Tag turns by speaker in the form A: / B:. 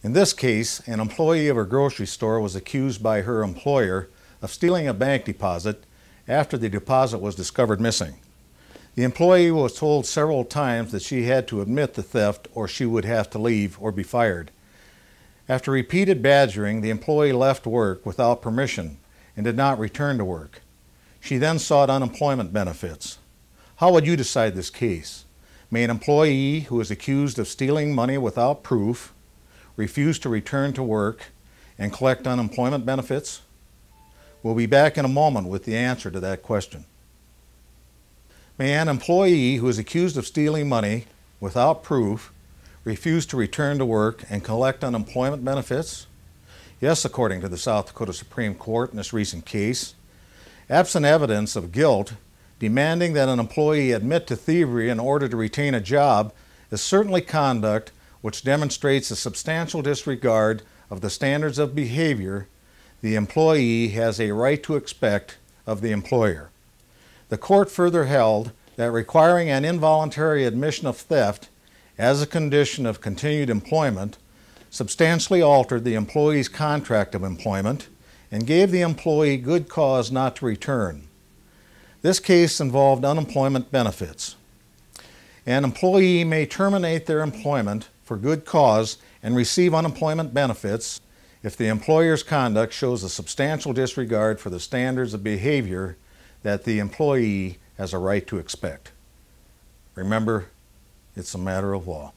A: In this case, an employee of a grocery store was accused by her employer of stealing a bank deposit after the deposit was discovered missing. The employee was told several times that she had to admit the theft or she would have to leave or be fired. After repeated badgering, the employee left work without permission and did not return to work. She then sought unemployment benefits. How would you decide this case? May an employee who is accused of stealing money without proof refuse to return to work and collect unemployment benefits? We'll be back in a moment with the answer to that question. May an employee who is accused of stealing money without proof refuse to return to work and collect unemployment benefits? Yes, according to the South Dakota Supreme Court in this recent case. Absent evidence of guilt, demanding that an employee admit to thievery in order to retain a job is certainly conduct which demonstrates a substantial disregard of the standards of behavior the employee has a right to expect of the employer. The court further held that requiring an involuntary admission of theft as a condition of continued employment substantially altered the employee's contract of employment and gave the employee good cause not to return. This case involved unemployment benefits. An employee may terminate their employment for good cause and receive unemployment benefits if the employer's conduct shows a substantial disregard for the standards of behavior that the employee has a right to expect. Remember, it's a matter of law.